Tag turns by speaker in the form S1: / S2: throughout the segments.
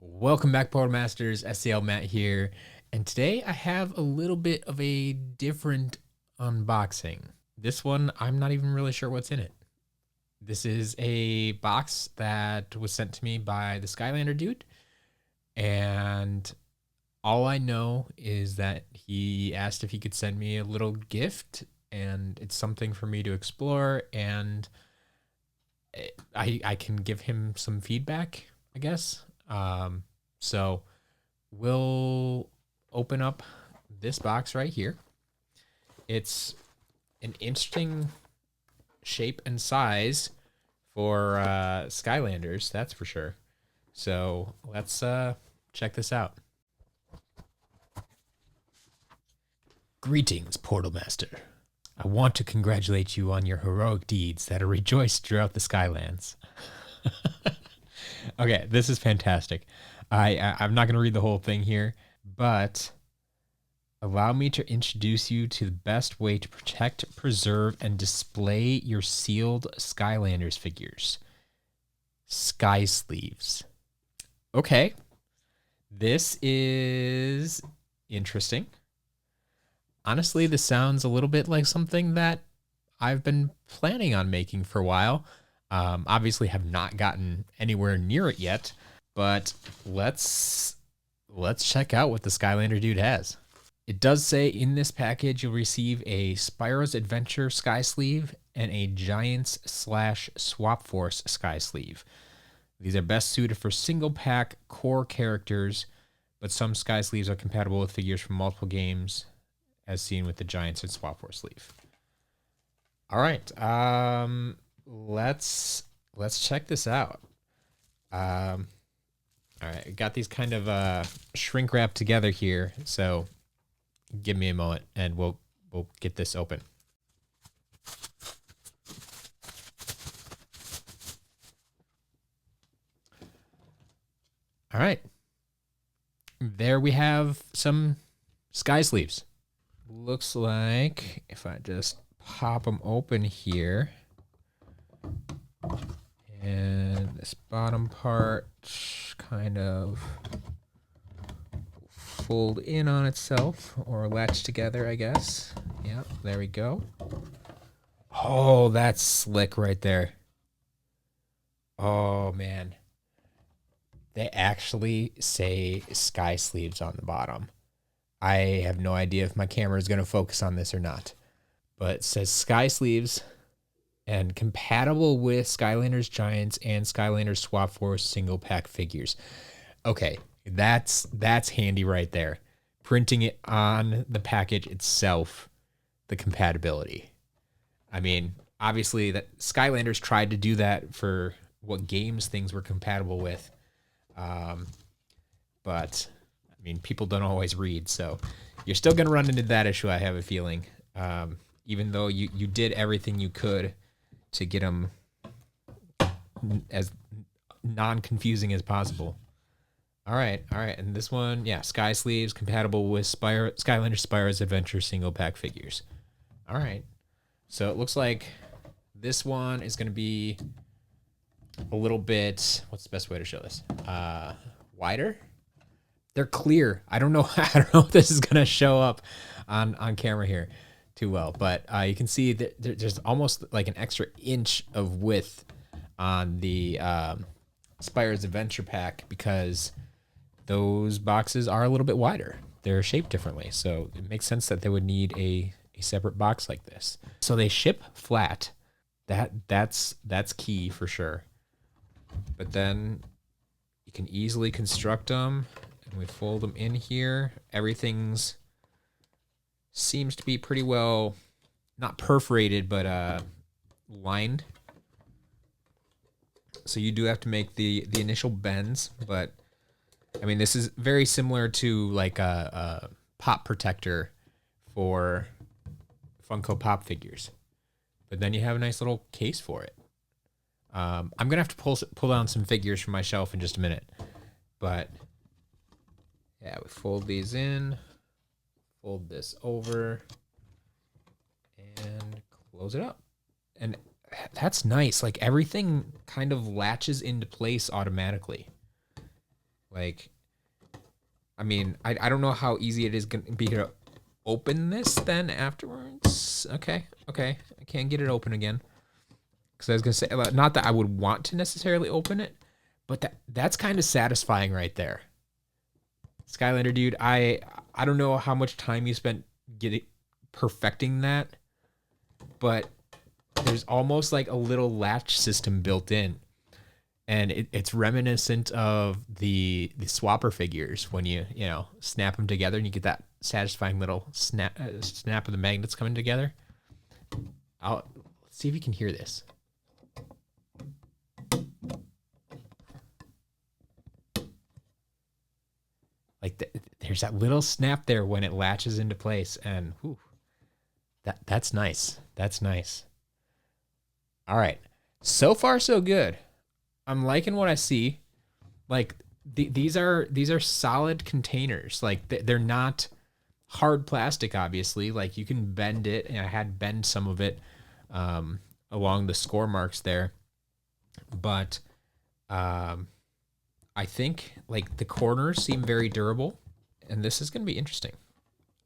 S1: Welcome back, Portal Masters. SCL Matt here, and today I have a little bit of a different unboxing. This one, I'm not even really sure what's in it. This is a box that was sent to me by the Skylander dude, and all I know is that he asked if he could send me a little gift, and it's something for me to explore, and I can give him some feedback, I guess. So we'll open up this box right here. It's an interesting shape and size for Skylanders, that's for sure. So let's check this out. Greetings, Portal Master. I want to congratulate you on your heroic deeds that are rejoiced throughout the Skylands. Okay, this is fantastic. I'm not going to read the whole thing here, but allow me to introduce you to the best way to protect, preserve, and display your sealed Skylanders figures. Sky sleeves. Okay, this is interesting. Honestly, this sounds a little bit like something that I've been planning on making for a while. Obviously have not gotten anywhere near it yet, but let's check out what the Skylander dude has. It does say in this package you'll receive a Spyro's Adventure Sky Sleeve and a Giants / Swap Force Sky Sleeve. These are best suited for single pack core characters, but some Sky Sleeves are compatible with figures from multiple games, as seen with the Giants and Swap Force sleeve. All right, let's check this out. All right, I got these kind of shrink wrapped together here, so give me a moment and we'll get this open. All right, there we have some Sky Sleeves. Looks like if I just pop them open here, and this bottom part kind of fold in on itself or latch together, I guess. Yep, there we go. Oh, that's slick right there. Oh man, they actually say Sky Sleeves on the bottom. I have no idea if my camera is going to focus on this or not, but it says Sky Sleeves and compatible with Skylanders Giants and Skylanders Swap Force single pack figures. Okay, that's handy right there. Printing it on the package itself, the compatibility. I mean, obviously that Skylanders tried to do that for what games things were compatible with, but I mean, people don't always read, so you're still going to run into that issue, I have a feeling. Even though you did everything you could to get them as non-confusing as possible. All right. And this one, yeah, Sky Sleeves, compatible with Skylander Spyro's Adventure single pack figures. All right. So it looks like this one is going to be a little bit, what's the best way to show this? Wider? They're clear. I don't know if this is going to show up on camera here too well, but you can see that there's almost like an extra inch of width on the Spyro's Adventure pack because those boxes are a little bit wider. They're shaped differently, so it makes sense that they would need a separate box like this. So they ship flat. That's key for sure. But then you can easily construct them. And we fold them in here. Everything's seems to be pretty well, not perforated, but lined. So you do have to make the initial bends, but I mean, this is very similar to like a pop protector for Funko Pop figures. But then you have a nice little case for it. I'm gonna have to pull down some figures from my shelf in just a minute, but yeah, we fold these in, fold this over, and close it up. And that's nice. Like everything kind of latches into place automatically. Like, I mean, I don't know how easy it is going to be to open this then afterwards. Okay, okay. I can't get it open again. Because I was going to say, not that I would want to necessarily open it, but that's kind of satisfying right there. Skylander dude, I don't know how much time you spent perfecting that, but there's almost like a little latch system built in. And it's reminiscent of the swapper figures when you snap them together and you get that satisfying little snap of the magnets coming together. Let's see if you can hear this. Like there's that little snap there when it latches into place, and whew, that's nice. That's nice. All right, so far so good. I'm liking what I see. Like these are solid containers. Like they're not hard plastic, obviously. Like you can bend it, and I had bend some of it along the score marks there. But I think like the corners seem very durable, and this is going to be interesting.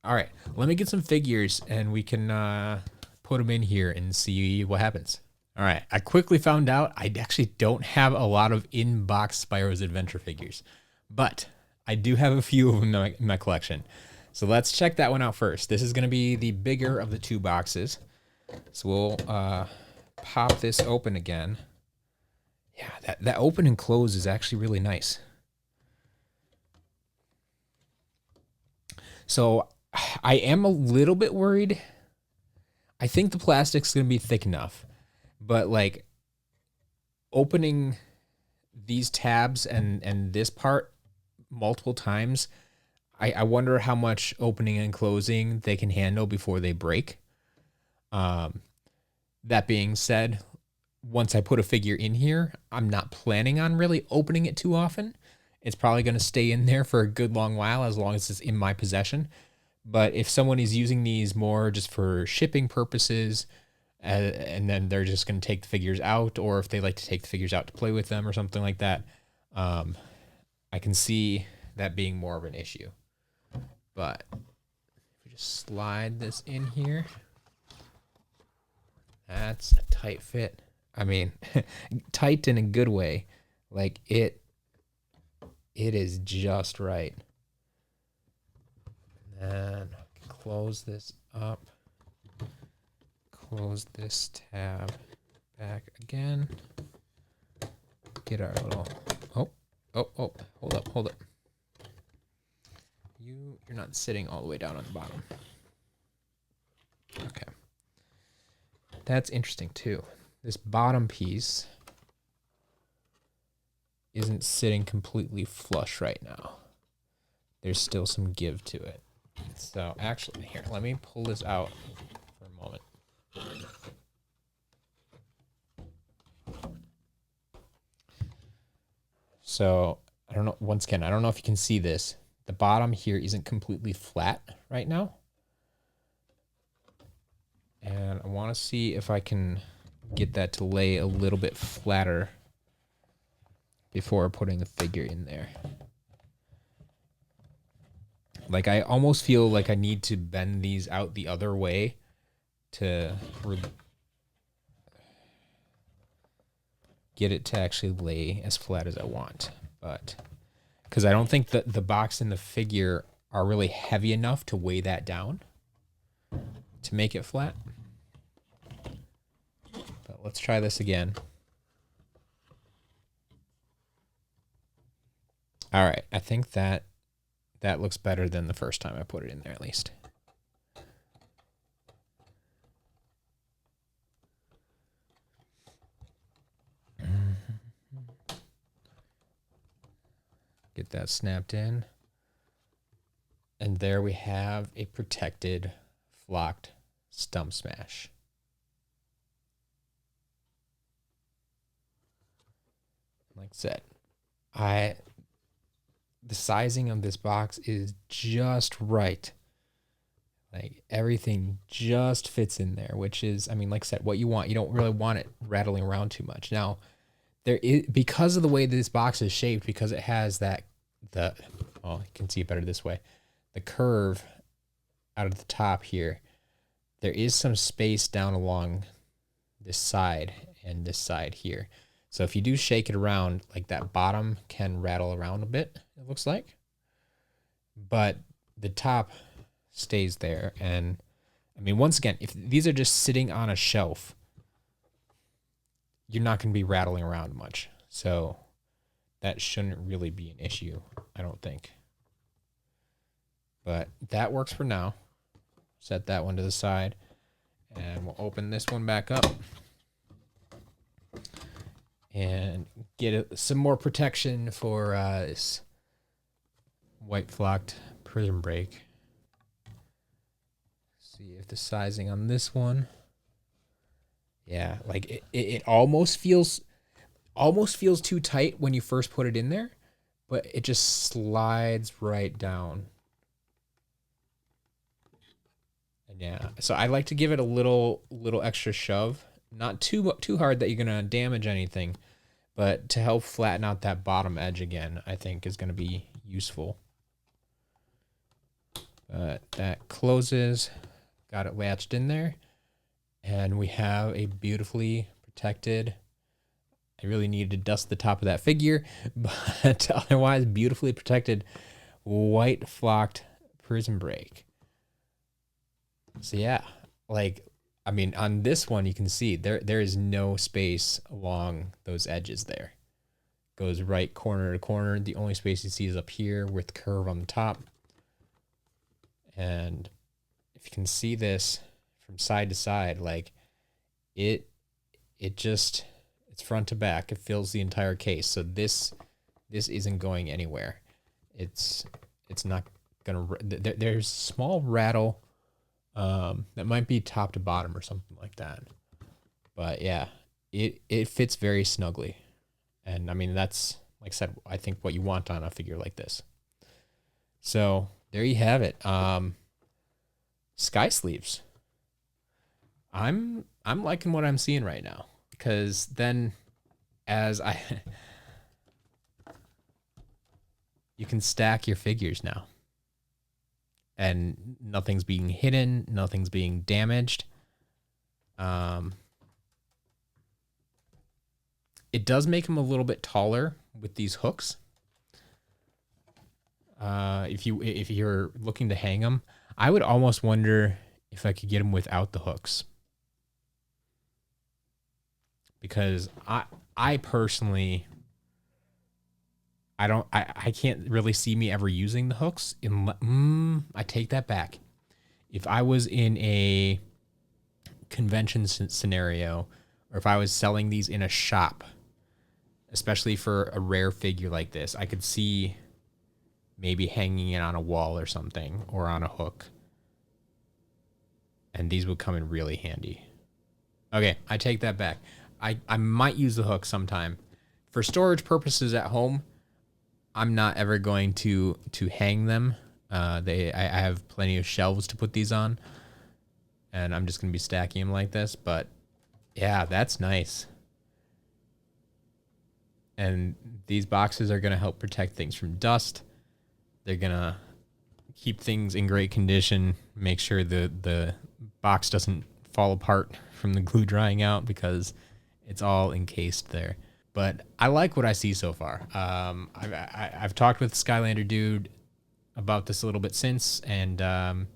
S1: All right, let me get some figures, and we can put them in here and see what happens. All right, I quickly found out I actually don't have a lot of in-box Spyro's Adventure figures, but I do have a few of them in my collection. So let's check that one out first. This is going to be the bigger of the two boxes. So we'll pop this open again. Yeah, that open and close is actually really nice. So I am a little bit worried. I think the plastic's going to be thick enough. But like opening these tabs and this part multiple times, I wonder how much opening and closing they can handle before they break. That being said, once I put a figure in here, I'm not planning on really opening it too often. It's probably going to stay in there for a good long while, as long as it's in my possession. But if someone is using these more just for shipping purposes, and then they're just going to take the figures out, or if they like to take the figures out to play with them or something like that, I can see that being more of an issue. But if we just slide this in here, that's a tight fit. I mean, tight in a good way. Like it is just right. And then close this up. Close this tab back again. Get our little, hold up. You're not sitting all the way down on the bottom. Okay. That's interesting too. This bottom piece isn't sitting completely flush right now. There's still some give to it. So actually, here, let me pull this out for a moment. So I don't know, once again, I don't know if you can see this. The bottom here isn't completely flat right now. And I want to see if I can get that to lay a little bit flatter before putting the figure in there. Like I almost feel like I need to bend these out the other way to get it to actually lay as flat as I want. But because I don't think that the box and the figure are really heavy enough to weigh that down to make it flat. But let's try this again. All right, I think that looks better than the first time I put it in there, at least. Get that snapped in. And there we have a protected, flocked stump smash. Like I said, the sizing of this box is just right. Like everything just fits in there, which is, I mean, like I said, what you want. You don't really want it rattling around too much. Now, there is, because of the way this box is shaped, because it has that well, you can see it better this way. The curve out of the top here, there is some space down along this side and this side here. So if you do shake it around, like that bottom can rattle around a bit, it looks like. But the top stays there. And I mean, once again, if these are just sitting on a shelf, you're not going to be rattling around much. So that shouldn't really be an issue, I don't think. But that works for now. Set that one to the side. And we'll open this one back up. And get some more protection for this white flocked prism break. See if the sizing on this one. Yeah, like it almost feels too tight when you first put it in there, but it just slides right down. And yeah, so I like to give it a little extra shove, not too hard that you're gonna damage anything, but to help flatten out that bottom edge again, I think is gonna be useful. But that closes, got it latched in there, and we have a beautifully protected. I really needed to dust the top of that figure, but otherwise beautifully protected white flocked prism break. So yeah, like, I mean, on this one, you can see there is no space along those edges there. Goes right corner to corner. The only space you see is up here with curve on the top. And if you can see this from side to side, like it's front to back. It fills the entire case. So this isn't going anywhere. It's not gonna. There's small rattle that might be top to bottom or something like that. But yeah, it fits very snugly, and I mean that's, like I said, I think what you want on a figure like this. So there you have it. Sky sleeves. I'm liking what I'm seeing right now, because then you can stack your figures now, and nothing's being hidden, nothing's being damaged. It does make them a little bit taller with these hooks. If you're looking to hang them, I would almost wonder if I could get them without the hooks, because I personally, I can't really see me ever using the hooks. I take that back. If I was in a convention scenario, or if I was selling these in a shop, especially for a rare figure like this, I could see maybe hanging it on a wall or something, or on a hook. And these would come in really handy. Okay, I take that back. I might use the hook sometime. For storage purposes at home, I'm not ever going to hang them. I have plenty of shelves to put these on, and I'm just going to be stacking them like this. But yeah, that's nice. And these boxes are going to help protect things from dust. They're going to keep things in great condition, make sure the box doesn't fall apart from the glue drying out, because it's all encased there. But I like what I see so far. I've talked with Skylander Dude about this a little bit since, and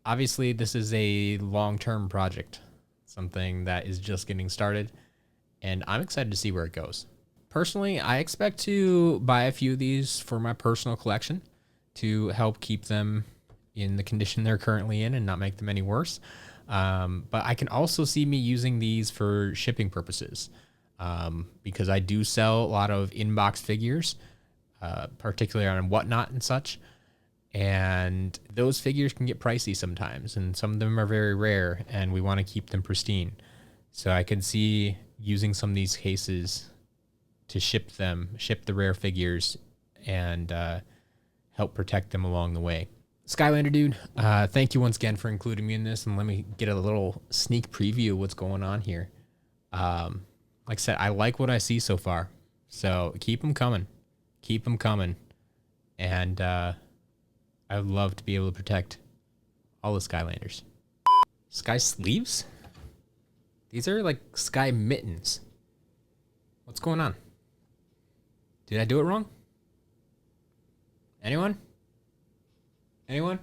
S1: obviously this is a long-term project, something that is just getting started, and I'm excited to see where it goes. Personally, I expect to buy a few of these for my personal collection to help keep them in the condition they're currently in and not make them any worse. But I can also see me using these for shipping purposes, because I do sell a lot of in-box figures, particularly on Whatnot and such. And those figures can get pricey sometimes, and some of them are very rare, and we want to keep them pristine. So I can see using some of these cases to ship the rare figures, and help protect them along the way. Skylander Dude, thank you once again for including me in this, and let me get a little sneak preview of what's going on here. Like I said, I like what I see so far, so keep them coming. Keep them coming. And I would love to be able to protect all the Skylanders. Sky sleeves? These are like sky mittens. What's going on? Did I do it wrong? Anyone? Anyone?